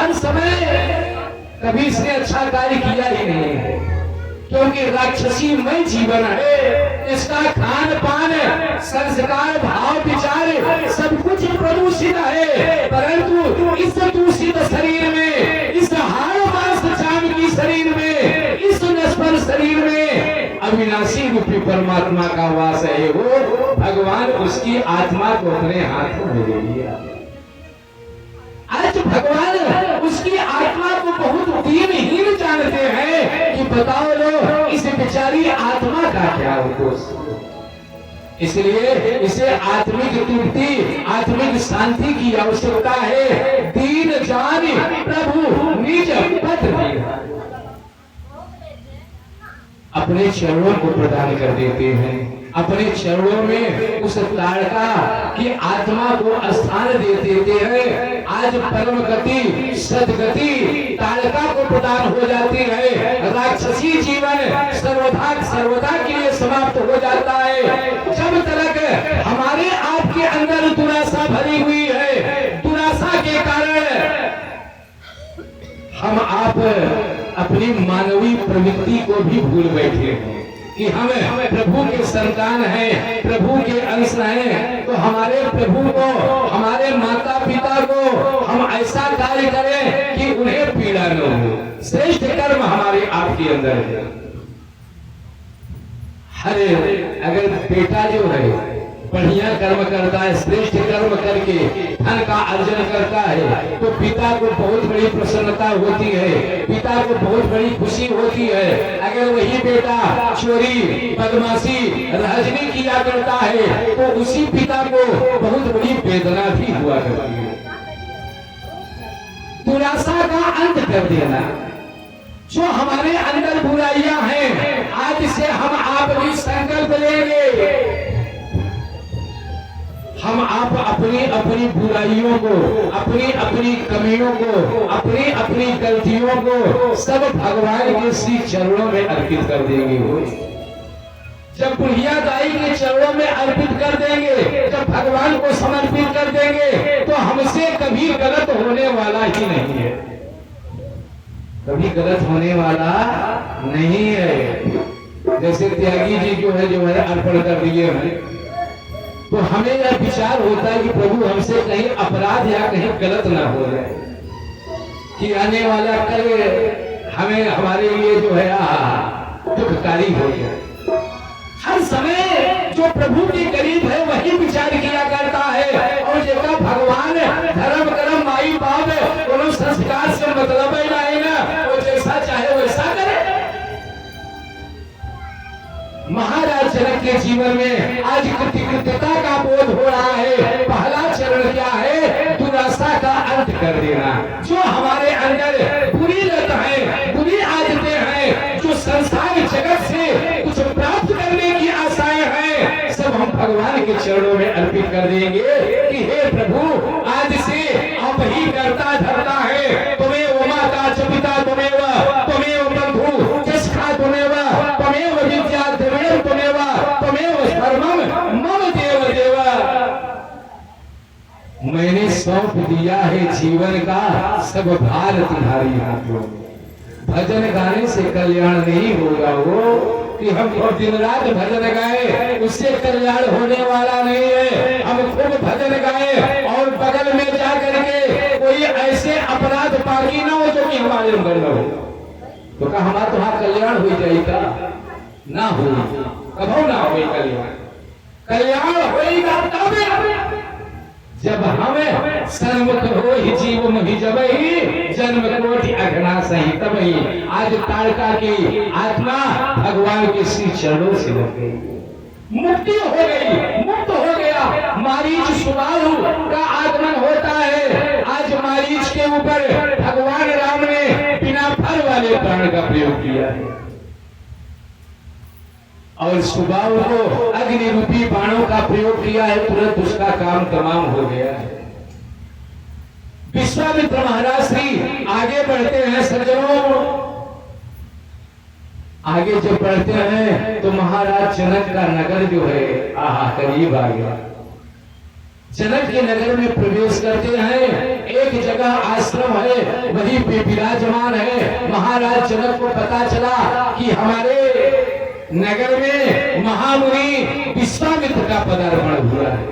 हर समय कभी इसने अच्छा कार्य किया ही नहीं है, क्योंकि राक्षसी मय जीवन है। इसका खान पान, संस्कार, भाव, विचार सब कुछ प्रदूषित है। परंतु इस दूषित शरीर में, इस हाड़ मांस चाम की शरीर में, इस नश्वर शरीर में अविनाशी रूपी परमात्मा का वास है। वो भगवान उसकी आत्मा को अपने हाथ में ले लिया। आज भगवान उसकी आत्मा को बहुत दीनहीन जानते हैं कि बताओ लो इस बेचारी आत्मा का क्या हो। इसलिए इसे आत्मिक तृप्ति, आत्मिक शांति की आवश्यकता है। दीन जान प्रभु निज पद अपने चरणों को प्रदान कर देते हैं। अपने चरणों में उस ताड़का की आत्मा को स्थान दे देते हैं। आज परम गति, सदगति ताड़का को प्रदान हो जाती है। राक्षसी जीवन सर्वदा के लिए समाप्त हो जाता है। जब तक हमारे आपके अंदर दुराशा भरी हुई है, दुराशा के कारण हम आप अपनी मानवीय प्रवृत्ति को भी भूल बैठे हैं कि हम प्रभु के संतान हैं, प्रभु के अंश हैं। तो हमारे प्रभु को, हमारे माता पिता को हम ऐसा कार्य करें कि उन्हें पीड़ा न हो। श्रेष्ठ कर्म हमारे आपके अंदर है। हरे अगर बेटा जो है बढ़िया कर्म करता है, श्रेष्ठ कर्म करके धन का अर्जन करता है, तो पिता को बहुत बड़ी प्रसन्नता होती है, पिता को बहुत बड़ी खुशी होती है। अगर वही बेटा चोरी, बदमाशी, राजनी किया करता है तो उसी पिता को बहुत बड़ी वेदना भी हुआ करती है। दुराशा का अंत कर देना। जो हमारे अंदर बुराइयां हैं, आज से हम आप भी संकल्प लेंगे। हम आप अपनी अपनी बुराइयों को, अपनी अपनी कमियों को, अपनी अपनी गलतियों को सब भगवान के श्री चरणों में अर्पित कर देंगे। जब बुढ़िया दाई के चरणों में अर्पित कर देंगे, जब भगवान को समर्पित कर देंगे, तो हमसे कभी गलत होने वाला ही नहीं है। कभी गलत होने वाला नहीं है। जैसे त्यागी जी जो है अर्पण कर दिए हैं, तो हमें यह विचार होता है कि प्रभु हमसे कहीं अपराध या कहीं गलत ना हो जाए, कि आने वाला कल हमें हमारे लिए जो है दुखकारी हो जाए। हर समय जो प्रभु के करीब है वही विचार किया करता है। और जगह भगवान धर्म कर्म माई बाप दोनों संस्कार से मतलब ही नहीं ना, वो जैसा चाहे वैसा करे। महाराज जनक के जीवन में आज कृतज्ञता का बोध हो रहा है। पहला चरण क्या है? दुराशा का अंत कर देना। जो हमारे अंदर बुरी लत है, बुरी आदतें हैं, जो संसार जगत से कुछ प्राप्त करने की आशाएं हैं, सब हम भगवान के चरणों में अर्पित कर देंगे कि हे प्रभु, आज से आप ही करता धरता है। तुम्हें वो माता च पिता तुम्हें बंधु ज्येष्ठा तुम्हें विद्या मम देव देवा। मैंने सौंप दिया है जीवन का सब भार तुम्हारी हाथों में। भजन गाने से कल्याण नहीं होगा। वो कि हम दिन रात भजन गाए उससे कल्याण होने वाला नहीं है। हम खूब भजन गाए और बगल में जा करके कोई ऐसे अपराध बाकी ना हो जो कि हमारे अंदर न हो, तो कहा हमारा तुम्हारा कल्याण हो जाएगा? ना हो, कभी ना हो कल्याण। कल्याण होगा तब जब हमें सन्मुख हो ही जीव मही जब ही जन्म कोटि अघना सही तब ही। आज ताड़का की आत्मा भगवान के श्री चरणों से लग गई, मुक्ति हो गई, मुक्त हो गया। मारीच सुबाहु का आगमन होता है। आज मारीच के ऊपर भगवान राम ने बिना फल वाले प्राण का प्रयोग किया है और सुबाहु को अग्नि रूपी बाणों का प्रयोग किया है। तुरंत उसका काम तमाम हो गया है। विश्वामित्र महाराज श्री आगे बढ़ते हैं। सज्जनों, आगे जब बढ़ते हैं तो महाराज जनक का नगर जो है करीब आ गया। जनक के नगर में प्रवेश करते हैं एक जगह आश्रम है, वही पे विराजमान है। महाराज जनक को पता चला कि हमारे नगर में महामुनि विश्वामित्र का पदार्पण हुआ है।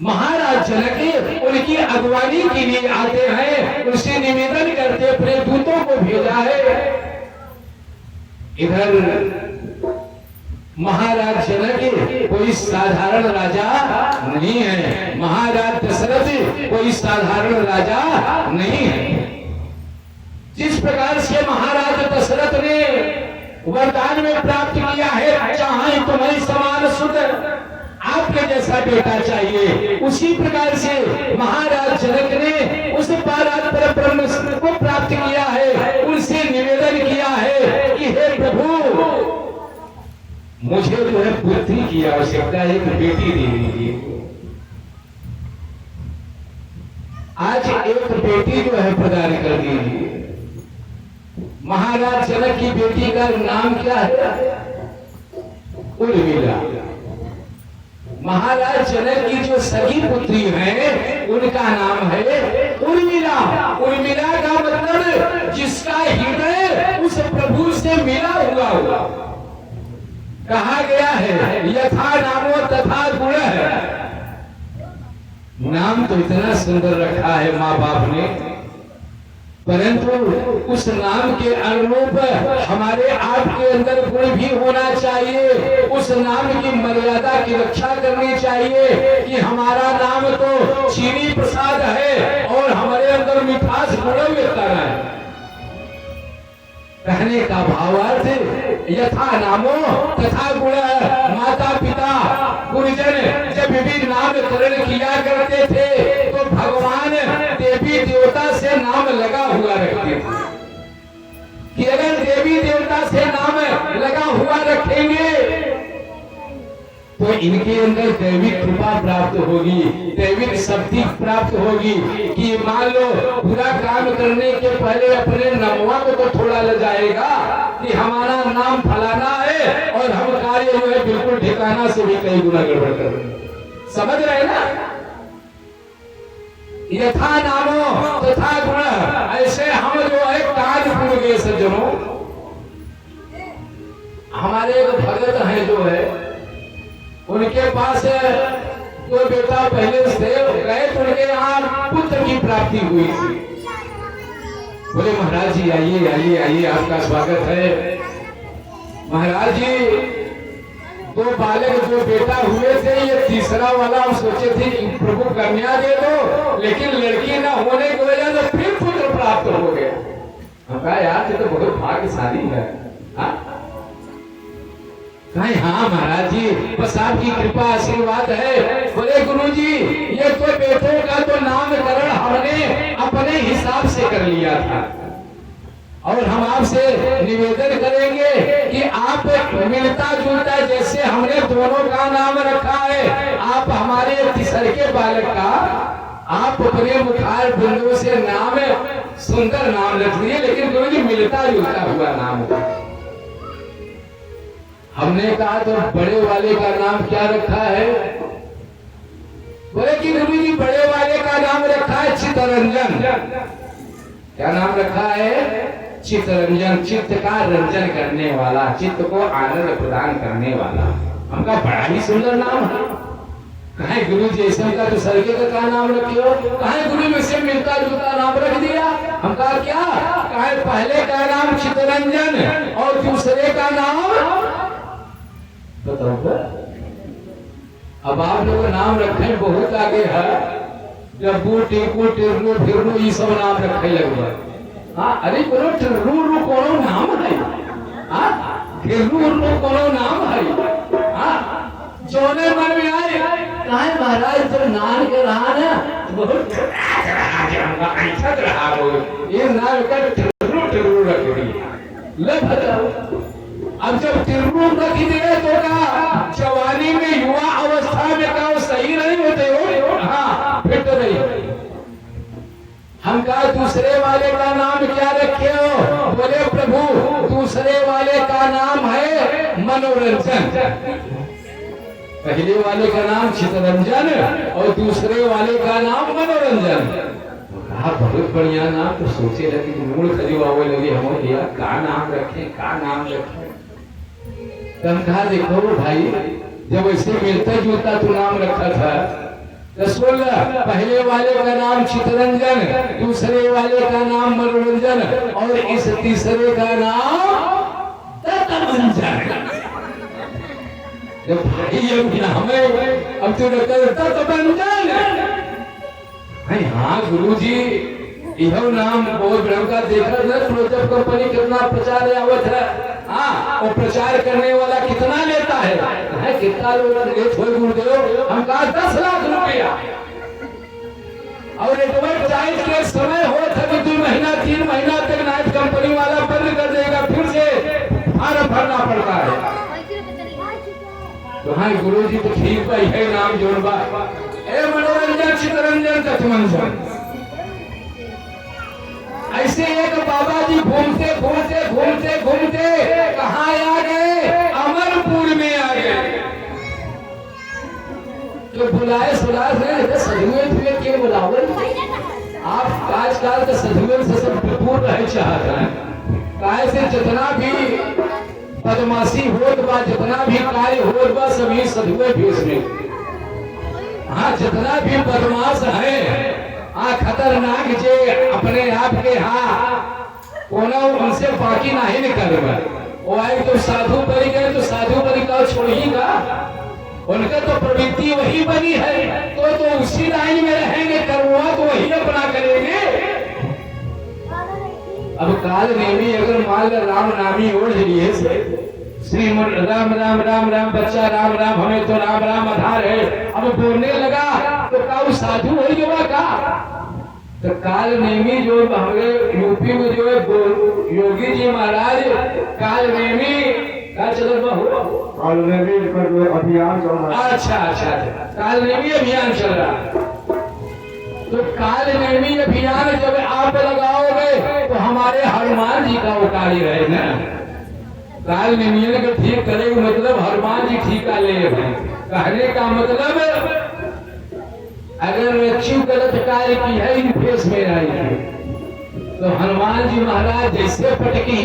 महाराज जनक उनकी अगवानी के लिए आते हैं, उनसे निवेदन करते, अपने दूतों को भेजा है। इधर महाराज जनक कोई साधारण राजा नहीं है, महाराज दशरथ कोई साधारण राजा नहीं है। जिस प्रकार से महाराज दशरथ ने वरदान में प्राप्त किया है, चाहे तुम्हें समान सुत, आपके जैसा बेटा चाहिए, उसी प्रकार से महाराज जनक ने उस परात्पर ब्रह्म को प्राप्त किया है। उनसे निवेदन किया है कि हे प्रभु, मुझे जो है पुत्री की आवश्यकता है, एक बेटी दे दीजिए। आज एक बेटी जो है प्रदान कर दीजिए। महाराज जनक की बेटी का नाम क्या है? उर्मिला। महाराज जनक की जो सगी पुत्री है, उनका नाम है उर्मिला। उर्मिला का मतलब जिसका हृदय उस प्रभु से मिला हुआ होगा। कहा गया है यथा नामो तथा गुण है। नाम तो इतना सुंदर रखा है माँ बाप ने, परंतु उस नाम के अनुरूप हमारे आपके अंदर गुण भी होना चाहिए। उस नाम की मर्यादा की रक्षा करनी चाहिए कि हमारा नाम तो चीनी प्रसाद है और हमारे अंदर मिठास गुणवत्ता है। कहने का भावार्थ यथा नामो तथा गुण। माता पिता गुरुजन जब भी नामकरण किया करते थे तो भगवान देवी देवता से नाम लगा हुआ रखते थे कि अगर देवी देवता से नाम लगा हुआ रखेंगे तो इनके अंदर दैविक कृपा प्राप्त होगी, दैविक शक्ति प्राप्त होगी। कि मान लो पूरा काम करने के पहले अपने नमवा को तो थोड़ा ले जाएगा कि हमारा नाम फलाना है और हम कार्य जो है बिल्कुल ठिकाना से भी कई गुना गड़बड़ कर रहे हैं। समझ रहे ना? यथा नामो तथा गुण। ऐसे हम जो है कानपुर के सज्जनों, हमारे एक भगत है जो है, उनके पास कोई बेटा पहले से गए तो उनके यहाँ पुत्र की प्राप्ति हुई थी। बोले महाराज जी आइए आइए आइए, आपका स्वागत है। महाराज जी दो बालक जो बेटा हुए थे, ये तीसरा वाला हम सोचे थे कि प्रभु कन्या दे दो, लेकिन लड़की ना होने की वजह से फिर पुत्र प्राप्त हो गया। हम कहा यार ये तो बहुत भाग्यशाली है। कहे हाँ महाराज जी बस आपकी कृपा आशीर्वाद है। बोले गुरुजी ये तो बेटों का तो नामकरण हमने अपने हिसाब से कर लिया था और हम आपसे निवेदन करेंगे कि आप मिलता जुलता जैसे हमने दोनों का नाम रखा है, आप हमारे तीसरे बालक का आप अपने मुखार बिंदु से नाम सुंदर नाम रख दिए, लेकिन गुरुजी मिलता जुलता हुआ नाम होगा। हमने कहा तो बड़े वाले का नाम क्या रखा है? बोले कि गुरु जी बड़े वाले का नाम रखा है चित्तरंजन। क्या नाम रखा है? चित्तरंजन। चित्त का रंजन करने वाला, चित्त को आनंद प्रदान करने वाला। हमका बड़ा ही सुंदर नाम है। कहे गुरु जी ऐसा का तो सरके का नाम रखे हो? कहे गुरु में से मिलता जुलता नाम रख दिया। हम कहा क्या? कहे पहले का नाम चित्तरंजन और दूसरे का नाम बताओ। अब आप लोग नाम रखे बहुत आगे है, जब्बू टीकू टिरनू फिरनू ये सब नाम रखे लगे। हाँ अरे बोलो टिरनू कोनो नाम है, टिरनू कोनो नाम है। जोने मन में आए कहे महाराज जब नाम के रहा ना बहुत ऐसा रहा वो ये नाम का टिरनू टिरनू रख दिया। ले बताओ अब जब तिरनू रख दिए तो का जवानी में युवा अवस्था में का सही नहीं होते हो। हाँ फिट नहीं। हम कहा दूसरे वाले का नाम क्या रखे हो? बोले प्रभु दूसरे वाले का नाम है मनोरंजन। पहले वाले का नाम चितरंजन और दूसरे वाले का नाम मनोरंजन। तो कहा बहुत बढ़िया नाम। तो सोचे लगे मूल खरीवा हुए लगे हम भैया का नाम रखें, का नाम रखें। तब कहा देखो भाई जब ऐसे मिलता जुलता तो नाम रखा था रसगुल्ला, पहले वाले का नाम चितरंजन, दूसरे वाले का नाम मनोरंजन और इस तीसरे का नाम तत्वंजन। जब भाई हमें अब तो तत्वंजन। हाँ गुरुजी यह नाम बहुत बड़ा का देखा ना प्रोजेक्ट कंपनी कितना प्रचार आवत है। हाँ और प्रचार करने वाला कितना लेता है कितना लोग गुरुदेव हम कहा 10 लाख रुपया और नेटवर्क चार्ज के समय हो था कि 2 महीना 3 महीना तक नाइट कंपनी वाला बंद कर देगा, फिर से फॉर्म भरना पड़ता है। तो हाँ गुरु जी तो ठीक है नाम जोड़वा ए मनोरंजन चितरंजन तत्वंजन। ऐसे एक बाबा जी घूमते घूमते घूमते घूमते कहाँ आ गए, अमरपुर में आ गए। तो बुलाए सुलाए सधुए हुए के बुलावल आप आजकल तो सधुए से सब भरपूर रहे चाहता है। काहे से जितना भी बदमाशी होत बा, जितना भी कार्य होत बा सभी सधुए भेष में। हाँ जितना भी बदमाश है खतरनाक जे अपने आप के कोनो उनसे बाकी नहीं निकलवा। वो आए तो साधु बनी गए तो साधु बनी का छोड़िएगा, उनका तो प्रवृत्ति वही बनी है तो उसी लाइन में रहेंगे, करवा तो वही अपना करेंगे। अब काल नेमी अगर मान लो राम नामी ओढ़ लिए श्री राम राम राम राम बच्चा राम राम हमें तो राम राम आधार है, अब बोलने लगा तो का साधु हो गया का। तो काल नेमी जो हमारे यूपी में जो है योगी जी महाराज काल नेमी का चल रहा काल नेमी पर अभियान चल रहा है। अच्छा काल नेमी अभियान चल रहा है। तो काल नेमी अभियान जब आप लगाओगे तो हमारे हनुमान जी का उकारी रहे ना। काल नेमियन को ठीक करेगा मतलब हनुमान जी ठीका ले कहने का मतलब अगर व्यक्ति गलत कार्य की है इन फेस में आई तो हनुमान जी महाराज जैसे पटकी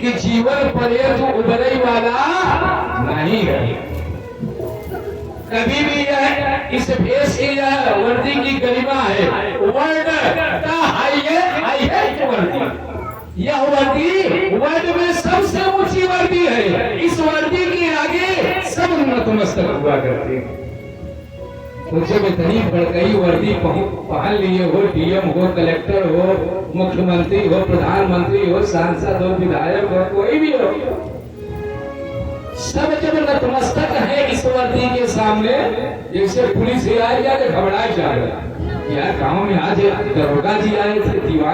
कि जीवन पर्यंत उबरे वाला नहीं है। कभी भी यह इस फेस की यह वर्दी की गरिमा है, वर्ल्ड का हाईएस्ट वर्दी। यह वर्दी वर्ल्ड में सबसे ऊंची वर्दी है। इस वर्दी के आगे सब नतमस्तक हुआ करते हैं। जब इतनी बड़कई वर्दी पहन लिए हो, डीएम हो, कलेक्टर हो, मुख्यमंत्री हो, प्रधानमंत्री हो, सांसद हो, विधायक हो, कोई भी हो, सब जब नतमस्तक है इस वर्दी के सामने। जैसे पुलिस आए या घबरा जा रहा यार गाँव में आज दरोगा जी आए थे, दीवार